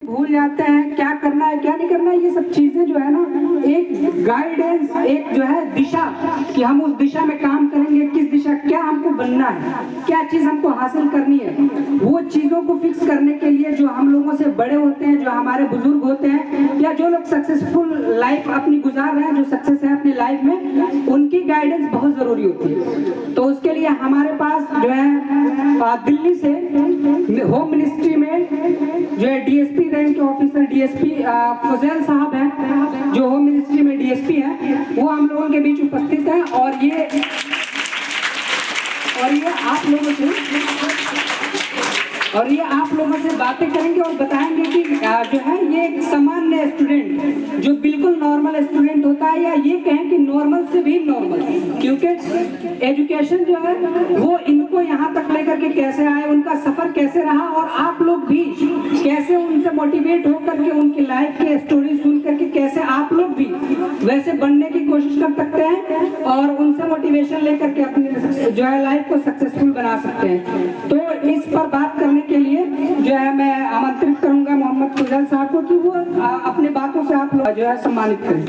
भूल जाते हैं क्या करना है क्या नहीं करना है। ये सब चीजें जो है ना एक गाइडेंस, एक जो है दिशा कि हम उस दिशा में काम करेंगे, किस दिशा, क्या हमको बनना है, क्या चीज हमको हासिल करनी है, वो चीजों को फिक्स करने के लिए जो हम लोगों से बड़े होते हैं, जो हमारे बुजुर्ग होते हैं, या जो लोग सक्सेसफुल लाइफ अपनी गुजार रहे हैं, जो सक्सेस है अपनी लाइफ में, उनकी गाइडेंस बहुत जरूरी होती है। तो उसके लिए हमारे पास जो है दिल्ली से होम मिनिस्ट्री में जो है डीएसपी रैंक के ऑफिसर डीएसपी फजैल साहब हैं, जो होम मिनिस्ट्री में डीएसपी हैं, वो हम लोगों के बीच उपस्थित हैं। और ये आप लोगों से बातें करेंगे और बताएंगे कि जो है ये एक सामान्य स्टूडेंट जो बिल्कुल नॉर्मल स्टूडेंट होता है, या ये कहें कि नॉर्मल से भी नॉर्मल, क्योंकि एजुकेशन जो है वो इनको यहाँ तक लेकर के कैसे आए, उनका सफर कैसे रहा, और आप लोग भी कैसे उनसे मोटिवेट होकर के उनकी लाइफ की स्टोरी सुन करके कैसे आप लोग भी वैसे बनने की कोशिश कर सकते हैं और उनसे मोटिवेशन लेकर के अपनी जो है लाइफ को सक्सेसफुल बना सकते हैं। तो इस पर बात करने के लिए जो है मैं आमंत्रित करूंगा मोहम्मद फजल साहब को कि वो अपनी बातों से आप लोग जो है सम्मानित करें।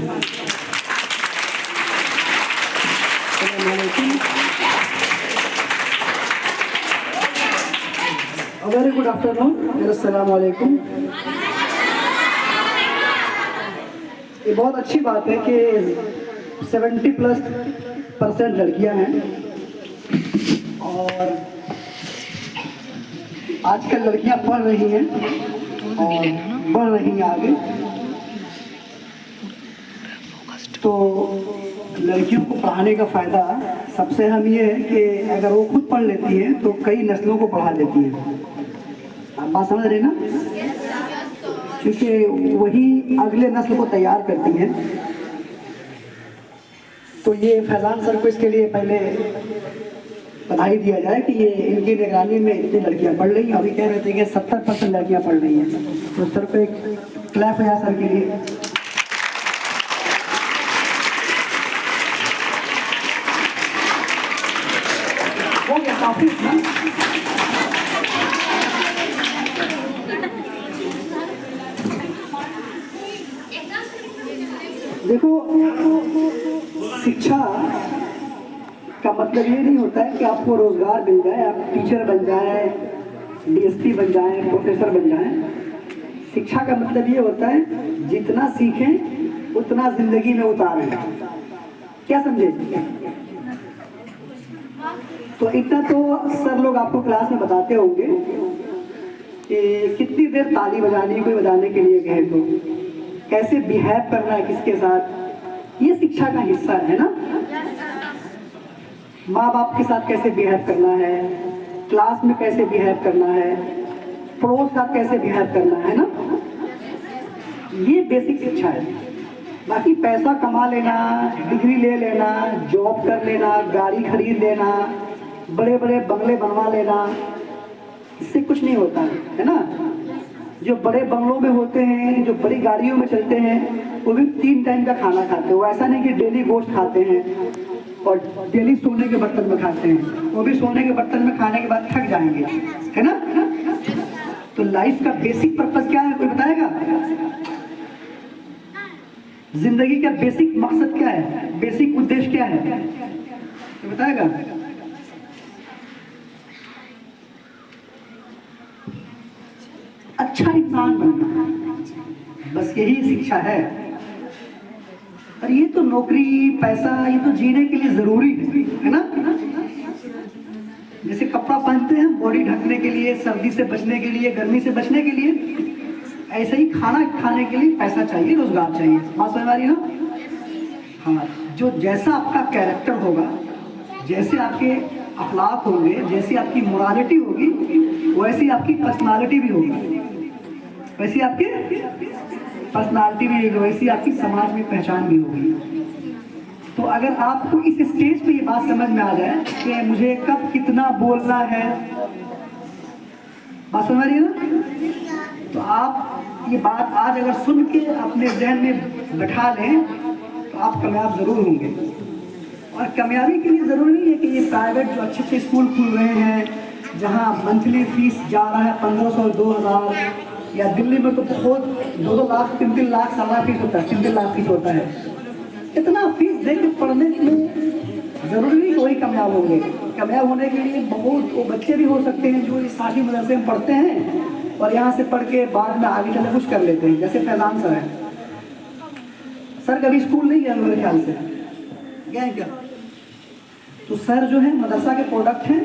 वेरी गुड आफ्टरनून, अस्सलाम वालेकुम। ये बहुत अच्छी बात है कि 70+ % लड़कियां हैं और आजकल लड़कियां पढ़ रही हैं और बढ़ रही हैं आगे। तो लड़कियों को पढ़ाने का फ़ायदा सबसे अहम ये है कि अगर वो खुद पढ़ लेती हैं तो कई नस्लों को पढ़ा लेती हैं। आप बात समझ रहे ना? क्योंकि वही अगले नस्ल को तैयार करती हैं। तो ये फैज़ान सर को इसके लिए पहले बधाई दिया जाए कि ये इनकी निगरानी में इतनी लड़कियां पढ़ रही हैं। अभी कह रहे थे कि 70% लड़कियां पढ़ रही हैं, तो सर को एक क्लैप है सर के लिए। हो गया काफी ना? देखो, शिक्षा का मतलब ये नहीं होता है कि आपको रोजगार मिल जाए, आप टीचर बन जाए, डीएसपी बन जाए, प्रोफेसर बन जाए। शिक्षा का मतलब ये होता है जितना सीखें उतना जिंदगी में उतारें। क्या समझे? तो इतना तो सर लोग आपको क्लास में बताते होंगे कि कितनी देर ताली बजानी है, कोई बजाने के लिए कहे तो कैसे बिहेव करना है किसके साथ, ये शिक्षा का हिस्सा है ना। माँ बाप के साथ कैसे बिहेव करना है, क्लास में कैसे बिहेव करना है, पड़ोस के साथ कैसे बिहेव करना है ना, ये बेसिक शिक्षा है। बाकी पैसा कमा लेना, डिग्री ले लेना, जॉब कर लेना, गाड़ी खरीद लेना, बड़े बड़े बंगले बनवा लेना, इससे कुछ नहीं होता है ना। जो बड़े बंगलों में होते हैं, जो बड़ी गाड़ियों में चलते हैं, वो भी 3 टाइम का खाना खाते हैं। वो ऐसा नहीं कि डेली गोश्त खाते हैं और डेली सोने के बर्तन में खाते हैं, वो भी सोने के बर्तन में खाने के बाद थक जाएंगे, है ना। तो लाइफ का बेसिक पर्पस क्या है, कोई बताएगा? जिंदगी का बेसिक मकसद क्या है, बेसिक उद्देश्य क्या है, कोई बताएगा? अच्छा इंसान बनना, बस यही शिक्षा है। और ये तो नौकरी, पैसा, ये तो जीने के लिए जरूरी है ना। जैसे कपड़ा पहनते हैं बॉडी ढकने के लिए, सर्दी से बचने के लिए, गर्मी से बचने के लिए, ऐसे ही खाना खाने के लिए पैसा चाहिए, रोजगार चाहिए। बात समझ आ रही है ना? हाँ, जो जैसा आपका कैरेक्टर होगा, जैसे आपके अखलाक होंगे, जैसी आपकी मोरालिटी होगी, वैसी आपकी पर्सनालिटी भी होगी, वैसी आपकी पर्सनालिटी भी होगी, वैसी आपकी समाज में पहचान भी होगी। तो अगर आपको इस स्टेज पे ये बात समझ में आ जाए कि मुझे कब कितना बोलना है, बात समझ रही है ना, तो आप ये बात आज अगर सुन के अपने जहन में बैठा लें तो आप कामयाब जरूर होंगे। और कामयाबी के लिए ज़रूरी नहीं है कि ये प्राइवेट जो अच्छे स्कूल खुल रहे हैं, जहाँ मंथली फीस जा रहा है 1500, 2000, या दिल्ली में तो बहुत 2-2 लाख 3-3 लाख सालाना फीस होता है, 3-3 लाख फीस होता है। इतना फीस दे के पढ़ने में जरूरी नहीं कि वही कामयाब होंगे। कामयाब होने के लिए बहुत वो बच्चे भी हो सकते हैं जो इस साथी मदरसे में पढ़ते हैं और यहाँ से पढ़ के बाद में आगे चले कुछ कर लेते हैं, जैसे फैजान सर है। सर कभी स्कूल नहीं गया मेरे ख्याल से, गए हैं क्या? तो सर जो है मदरसा के प्रोडक्ट हैं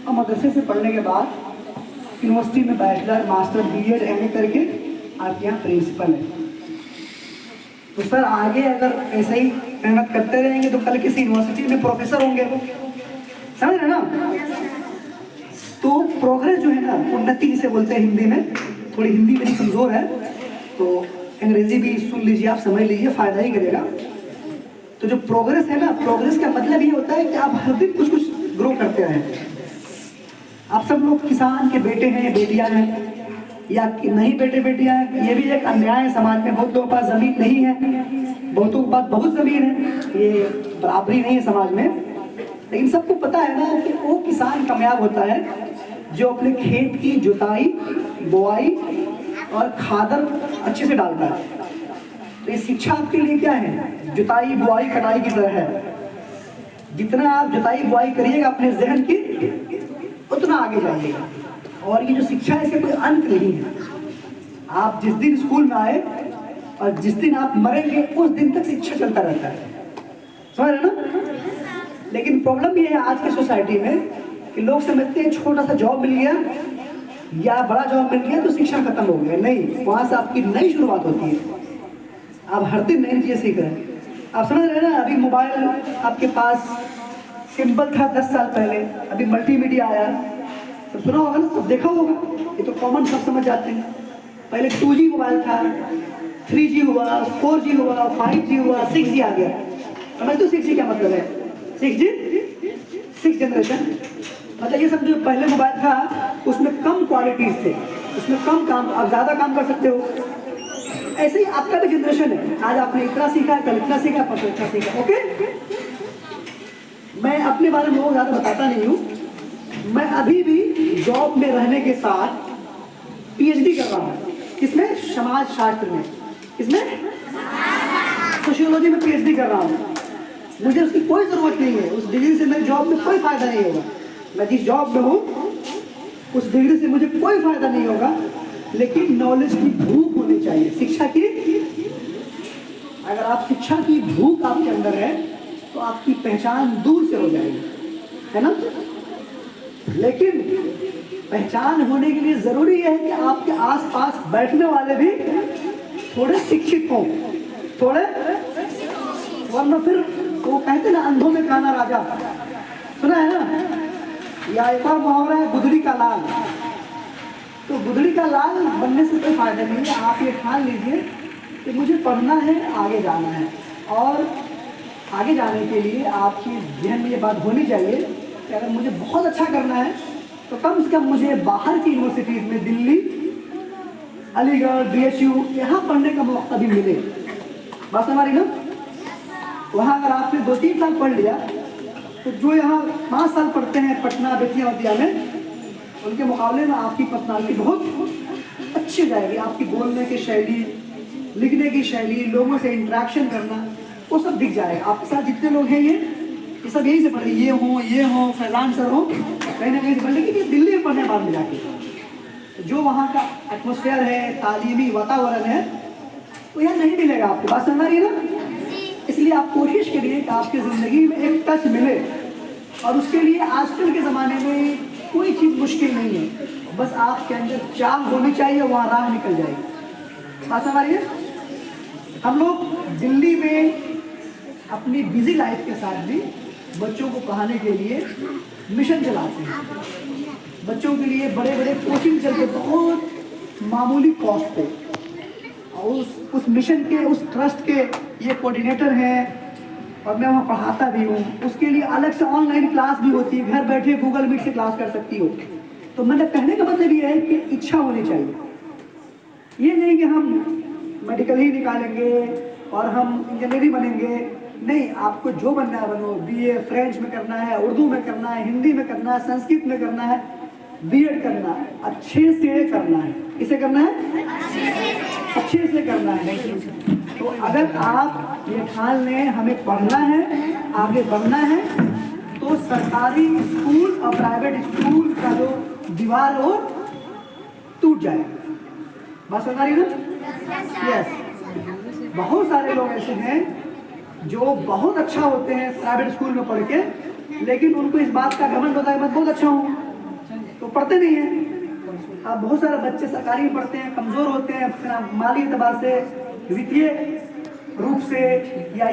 और मदरसे से पढ़ने के बाद यूनिवर्सिटी में बैचलर मास्टर बीएड एमए करके आपके यहाँ प्रिंसिपल है। तो सर आगे अगर ऐसे ही मेहनत करते रहेंगे तो कल किसी यूनिवर्सिटी में प्रोफेसर होंगे, समझ रहे ना? तो प्रोग्रेस जो है ना, उन्नति जिसे बोलते हैं हिंदी में, थोड़ी हिंदी मेरी कमज़ोर है तो अंग्रेजी भी सुन लीजिए, आप समझ लीजिए, फ़ायदा ही करेगा। तो जो प्रोग्रेस है ना, प्रोग्रेस का मतलब ये होता है कि आप हर दिन कुछ कुछ ग्रो करते रहें। आप सब लोग किसान के बेटे हैं बेटियां हैं या नहीं बेटे बेटियां हैं, ये भी एक अन्याय है समाज में। बहुत लोगों के पास ज़मीन नहीं है, बहुतों के पास बहुत ज़मीन है, ये बराबरी नहीं है समाज में। लेकिन सबको पता है ना कि वो किसान कामयाब होता है जो अपने खेत की जुताई बुआई और खादर अच्छे से डालता है। तो ये शिक्षा आपके लिए क्या है? जुताई बुआई कटाई की तरह है। जितना आप जुताई बुआई करिएगा अपने जहन की, उतना आगे जाइएगा। और ये जो शिक्षा है इसका कोई अंत नहीं है। आप जिस दिन स्कूल में आए और जिस दिन आप मरेंगे उस दिन तक शिक्षा चलता रहता है, समझ रहे ना? लेकिन प्रॉब्लम ये है आज की सोसाइटी में कि लोग समझते हैं छोटा सा जॉब मिल गया या बड़ा जॉब मिल गया तो शिक्षा खत्म हो गया। नहीं, वहाँ से आपकी नई शुरुआत होती है। आप हर दिन नई चीज़ें सीख रहे हैं। आप समझ रहे हैं ना? अभी मोबाइल आपके पास सिंपल था 10 साल पहले, अभी मल्टीमीडिया आया, तो सुना होगा ना, सब देखा होगा, ये तो कॉमन सब समझ जाते हैं। पहले 2G मोबाइल था, 3G हुआ, 4G हुआ, 5G हुआ, 6G आ गया। समझ तो 6G क्या मतलब है? 6G 6 जनरेशन मतलब ये सब। जो पहले मोबाइल था उसमें कम क्वालिटीज थे, उसमें कम काम, आप ज़्यादा काम कर सकते हो। ऐसे ही आपका भी जनरेशन है, आज आपने इतना सीखा, कल इतना सीखा, परसों इतना सीखा। ओके, मैं अपने बारे में बहुत ज़्यादा बताता नहीं हूँ। मैं अभी भी जॉब में रहने के साथ PhD कर रहा हूँ। किसमें? समाज शास्त्र में। किसमें? सोशियोलॉजी में PhD कर रहा हूँ। मुझे उसकी कोई ज़रूरत नहीं है, उस डिग्री से मेरे जॉब में कोई फ़ायदा नहीं होगा। मैं जिस जॉब में हूँ उस डिग्री से मुझे कोई फ़ायदा नहीं होगा, लेकिन नॉलेज की भूख होनी चाहिए, शिक्षा की। अगर आप शिक्षा की भूख आपके अंदर है तो आपकी पहचान दूर से हो जाएगी, है ना? लेकिन पहचान होने के लिए ज़रूरी है कि आपके आसपास बैठने वाले भी थोड़े शिक्षित हों, थोड़े, वरना फिर वो कहते ना अंधों में काना राजा, सुना है ना? या एक और मुहावरा है गुदड़ी का लाल। तो गुदड़ी का लाल बनने से कोई फायदा नहीं है। आप ये ठान लीजिए कि मुझे पढ़ना है, आगे जाना है, और आगे जाने के लिए आपकी जहन में ये बात होनी चाहिए कि अगर मुझे बहुत अच्छा करना है तो कम से कम मुझे बाहर की यूनिवर्सिटीज़ में दिल्ली, अलीगढ़, BHU यहाँ पढ़ने का मौका भी मिले। बस हमारी ना, वहाँ अगर आपने 2-3 साल पढ़ लिया तो जो यहाँ 5 साल पढ़ते हैं पटना बेतिया में, उनके मुकाबले में आपकी पर्सनालिटी बहुत अच्छी हो जाएगी। आपकी बोलने की शैली, लिखने की शैली, लोगों से इंटरेक्शन करना, वो सब दिख जाएगा। आपके साथ जितने लोग हैं ये सब यहीं से पढ़े, ये हो फैजान सर हो, कहीं ना कहीं से पढ़, लेकिन ये दिल्ली में पढ़ने बाद में जाके जो वहाँ का एटमॉस्फेयर है, तालीमी वातावरण है, वो यहाँ नहीं मिलेगा आपको। बात समझ रही है ना? इसलिए आप कोशिश करिए कि आपकी ज़िंदगी में एक टच मिले, और उसके लिए आजकल के ज़माने में कोई चीज़ मुश्किल नहीं है, बस आपके अंदर चाह होनी चाहिए, वहाँ राह निकल जाएगी। बात समझ रही है? हम लोग दिल्ली में अपनी बिजी लाइफ के साथ भी बच्चों को पढ़ाने के लिए मिशन चलाते हैं। बच्चों के लिए बड़े बड़े कोचिंग चलते, बहुत मामूली कॉस्ट पे, और उस मिशन के, उस ट्रस्ट के ये कोऑर्डिनेटर हैं, और मैं वहाँ पढ़ाता भी हूँ। उसके लिए अलग से ऑनलाइन क्लास भी होती है, घर बैठे गूगल मीट से क्लास कर सकती हो। तो मतलब कहने का मतलब ये है कि इच्छा होनी चाहिए। ये नहीं कि हम मेडिकल ही निकालेंगे और हम इंजीनियरिंग बनेंगे, नहीं, आपको जो बनना है बनो। BA फ्रेंच में करना है, उर्दू में करना है, हिंदी में करना है, संस्कृत में करना है, BEड करना है, अच्छे से करना है। किसे करना है? अच्छे से करना है। तो अगर आप ये ठान लें हमें पढ़ना है, आगे बढ़ना है, तो सरकारी स्कूल और प्राइवेट स्कूल का जो दीवार है वो टूट जाएगा। बात समझ आ रही है ना? यस। बहुत सारे लोग ऐसे हैं जो बहुत अच्छा होते हैं प्राइवेट स्कूल में पढ़ के, लेकिन उनको इस बात का घमंड होता है मैं बहुत अच्छा हूँ, तो पढ़ते नहीं हैं। अब बहुत सारे बच्चे सरकारी में पढ़ते हैं, कमजोर होते हैं माली एतबार से, वित्तीय रूप से, या